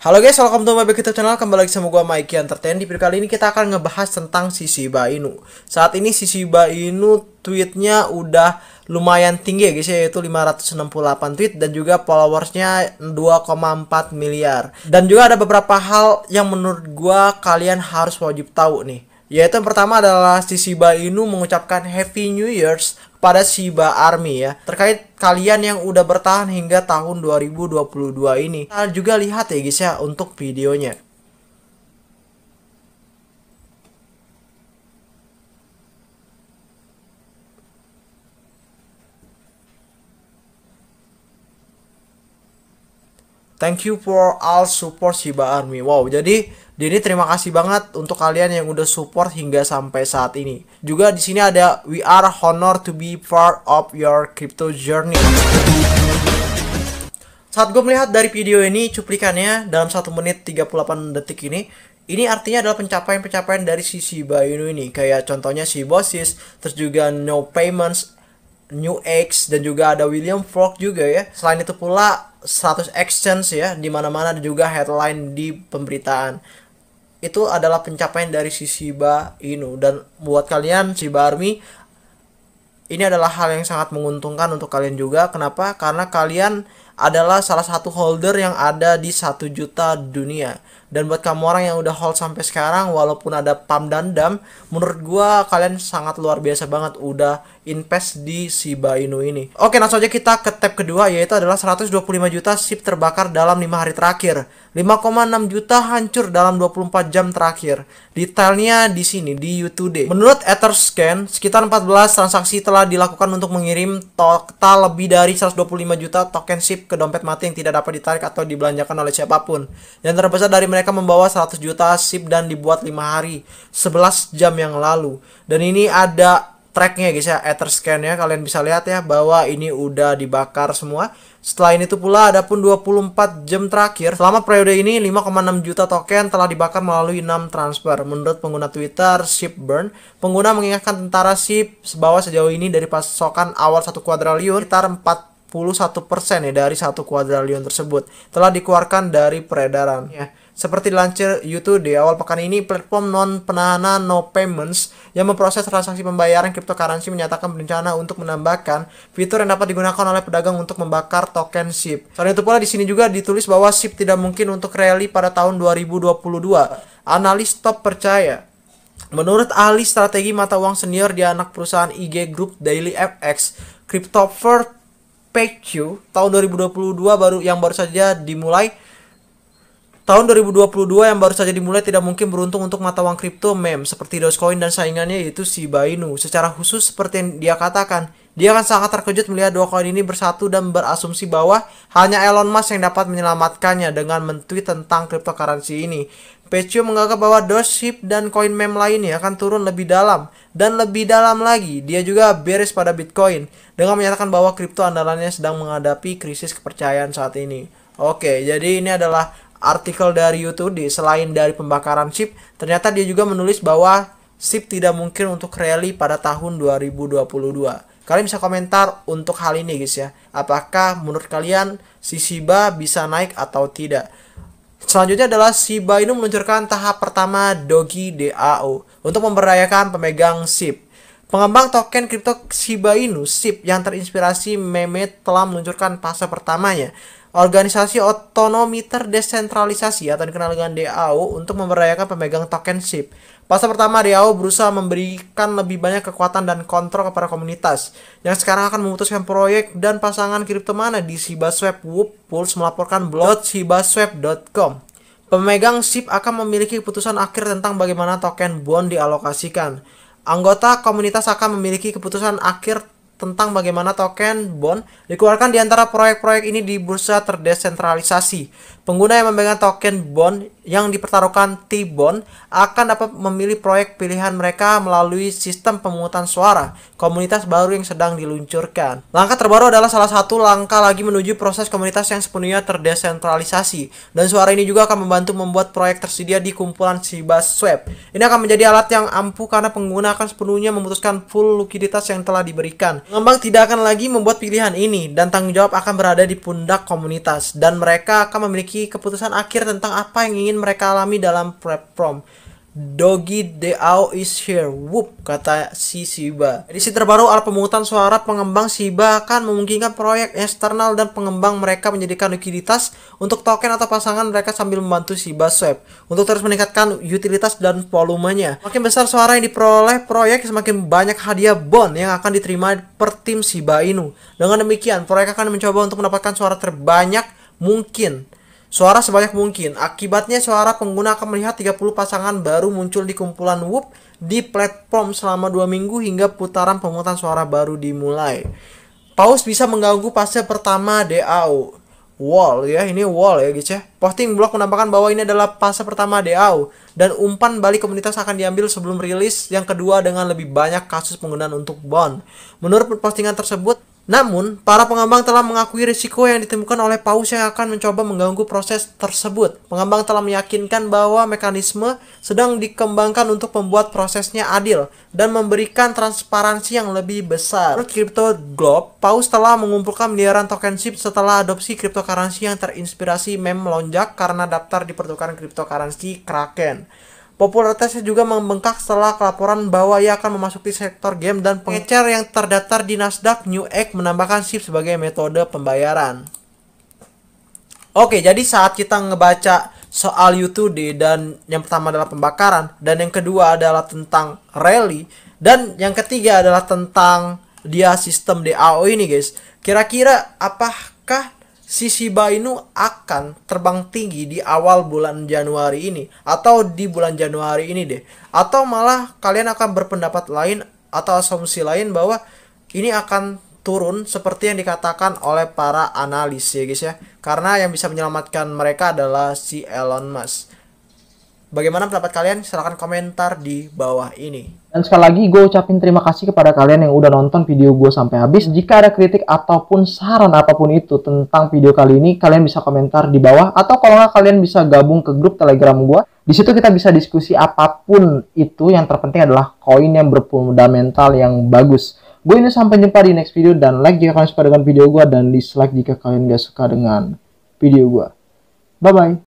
Halo guys, welcome to my YouTube channel. Kembali lagi sama gua Mikey Entertain. Di video kali ini kita akan ngebahas tentang si Shiba Inu. Saat ini si Shiba Inu tweetnya udah lumayan tinggi ya guys ya, yaitu 568 tweet dan juga followersnya 2,4 miliar. Dan juga ada beberapa hal yang menurut gua kalian harus wajib tahu nih. Yaitu yang pertama adalah si Shiba Inu mengucapkan Happy New Year's pada Shiba Army ya. Terkait kalian yang udah bertahan hingga tahun 2022 ini. Kita juga lihat ya guys ya untuk videonya. Thank you for all support Shiba Army. Wow, jadi ini terima kasih banget untuk kalian yang udah support hingga sampai saat ini. Juga di sini ada we are honored to be part of your crypto journey. Saat gue melihat dari video ini cuplikannya dalam 1 menit 38 detik ini artinya adalah pencapaian-pencapaian dari si Shiba Inu ini. Kayak contohnya si Bossis, terus juga No Payments, New X, dan juga ada William Fork juga ya. Selain itu pula 100 exchange ya, dimana-mana ada juga headline di pemberitaan. Itu adalah pencapaian dari si Shiba Inu. Dan buat kalian Shiba Army, ini adalah hal yang sangat menguntungkan untuk kalian juga. Kenapa? Karena kalian adalah salah satu holder yang ada di 1 juta dunia. Dan buat kamu orang yang udah hold sampai sekarang, walaupun ada pump dan dump, menurut gua kalian sangat luar biasa banget udah invest di Shiba Inu ini. Oke, langsung aja kita ke tab kedua, yaitu adalah 125 juta SHIB terbakar dalam 5 hari terakhir. 5,6 juta hancur dalam 24 jam terakhir. Detailnya di sini di U2D. Menurut Etherscan, sekitar 14 transaksi telah dilakukan untuk mengirim total lebih dari 125 juta token SHIB ke dompet mati yang tidak dapat ditarik atau dibelanjakan oleh siapapun. Yang terbesar dari mereka membawa 100 juta SHIB dan dibuat 5 hari 11 jam yang lalu. Dan ini ada tracknya guys ya, Etherscan ya, kalian bisa lihat ya bahwa ini udah dibakar semua. Setelah ini tuh pula ada pun 24 jam terakhir. Selama periode ini 5,6 juta token telah dibakar melalui 6 transfer. Menurut pengguna Twitter Shipburn, pengguna mengingatkan tentara SHIB bahwa sejauh ini dari pasokan awal 1 kuadriliun sekitar 41% ya dari 1 kuadriliun tersebut telah dikeluarkan dari peredaran ya. Seperti dilansir YouTube di awal pekan ini, platform non-penahanan No Payments yang memproses transaksi pembayaran cryptocurrency menyatakan berencana untuk menambahkan fitur yang dapat digunakan oleh pedagang untuk membakar token SHIB. Selain itu pula di sini juga ditulis bahwa SHIB tidak mungkin untuk rally pada tahun 2022. Analis top percaya. Menurut ahli strategi mata uang senior di anak perusahaan IG Group Daily FX, Cryptopher PQ, tahun 2022 yang baru saja dimulai. Tahun 2022 yang baru saja dimulai tidak mungkin beruntung untuk mata uang kripto meme seperti Dogecoin dan saingannya yaitu Shiba Inu. Secara khusus seperti yang dia katakan, dia akan sangat terkejut melihat dua koin ini bersatu dan berasumsi bahwa hanya Elon Musk yang dapat menyelamatkannya dengan men-tweet tentang cryptocurrency ini. PQ menganggap bahwa Dogecoin dan koin meme lainnya akan turun lebih dalam dan lebih dalam lagi. Dia juga bearish pada Bitcoin dengan menyatakan bahwa kripto andalannya sedang menghadapi krisis kepercayaan saat ini. Oke, jadi ini adalah artikel dari YouTube. Selain dari pembakaran SHIB, ternyata dia juga menulis bahwa SHIB tidak mungkin untuk rally pada tahun 2022. Kalian bisa komentar untuk hal ini guys ya. Apakah menurut kalian si Shiba bisa naik atau tidak? Selanjutnya adalah Shiba Inu meluncurkan tahap pertama Dogi DAO untuk memberdayakan pemegang SHIB. Pengembang token kripto Shiba Inu SHIB yang terinspirasi meme telah meluncurkan fase pertamanya. Organisasi otonomi terdesentralisasi atau dikenal dengan DAO untuk memberdayakan pemegang token SHIB. Fase pertama DAO berusaha memberikan lebih banyak kekuatan dan kontrol kepada komunitas yang sekarang akan memutuskan proyek dan pasangan kripto mana di ShibaSwap. Whoop Pulse melaporkan blog shibaswap.com. Pemegang SHIB akan memiliki keputusan akhir tentang bagaimana token bond dialokasikan. Anggota komunitas akan memiliki keputusan akhir tentang bagaimana token bond dikeluarkan di antara proyek-proyek ini di bursa terdesentralisasi. Pengguna yang memegang token bond yang dipertaruhkan T-Bond akan dapat memilih proyek pilihan mereka melalui sistem pemungutan suara komunitas baru yang sedang diluncurkan. Langkah terbaru adalah salah satu langkah lagi menuju proses komunitas yang sepenuhnya terdesentralisasi, dan suara ini juga akan membantu membuat proyek tersedia di kumpulan ShibaSwap. Ini akan menjadi alat yang ampuh karena pengguna akan sepenuhnya memutuskan full likuiditas yang telah diberikan. Pengembang tidak akan lagi membuat pilihan ini dan tanggung jawab akan berada di pundak komunitas dan mereka akan memiliki keputusan akhir tentang apa yang ingin mereka alami dalam platform. Doggy DAO is here, whoop, kata si Shiba. Edisi terbaru alat pemungutan suara pengembang Shiba akan memungkinkan proyek eksternal dan pengembang mereka menjadikan likuiditas untuk token atau pasangan mereka sambil membantu Shiba Swap untuk terus meningkatkan utilitas dan volumenya. Makin besar suara yang diperoleh proyek, semakin banyak hadiah bond yang akan diterima per tim Shiba Inu. Dengan demikian, proyek akan mencoba untuk mendapatkan suara terbanyak mungkin. Suara sebanyak mungkin. Akibatnya suara pengguna akan melihat 30 pasangan baru muncul di kumpulan Whoop di platform selama 2 minggu hingga putaran pemungutan suara baru dimulai. Paus bisa mengganggu fase pertama DAO. Wall ya, ini wall ya guys ya. Posting blog menambahkan bahwa ini adalah fase pertama DAO dan umpan balik komunitas akan diambil sebelum rilis yang kedua dengan lebih banyak kasus penggunaan untuk bond. Menurut postingan tersebut, namun, para pengembang telah mengakui risiko yang ditemukan oleh Paus yang akan mencoba mengganggu proses tersebut. Pengembang telah meyakinkan bahwa mekanisme sedang dikembangkan untuk membuat prosesnya adil dan memberikan transparansi yang lebih besar. Menurut Crypto Globe, Paus telah mengumpulkan miliaran token SHIB setelah adopsi cryptocurrency yang terinspirasi meme melonjak karena daftar di pertukaran cryptocurrency Kraken. Popularitasnya juga membengkak setelah laporan bahwa ia akan memasuki sektor game dan pengecer yang terdaftar di Nasdaq New Egg menambahkan SHIB sebagai metode pembayaran. Oke, jadi saat kita ngebaca soal U2D dan yang pertama adalah pembakaran dan yang kedua adalah tentang rally dan yang ketiga adalah tentang dia sistem DAO ini guys. Kira-kira apakah si Shiba Inu akan terbang tinggi di awal bulan Januari ini atau di bulan Januari ini deh, atau malah kalian akan berpendapat lain atau asumsi lain bahwa ini akan turun seperti yang dikatakan oleh para analis ya guys ya, karena yang bisa menyelamatkan mereka adalah si Elon Musk. Bagaimana pendapat kalian? Silahkan komentar di bawah ini. Dan sekali lagi gue ucapin terima kasih kepada kalian yang udah nonton video gue sampai habis. Jika ada kritik ataupun saran apapun itu tentang video kali ini, kalian bisa komentar di bawah. Atau kalau nggak, kalian bisa gabung ke grup Telegram gue. Di situ kita bisa diskusi apapun itu. Yang terpenting adalah koin yang berfundamental yang bagus. Gue ini sampai jumpa di next video. Dan like jika kalian suka dengan video gue. Dan dislike jika kalian gak suka dengan video gue. Bye-bye.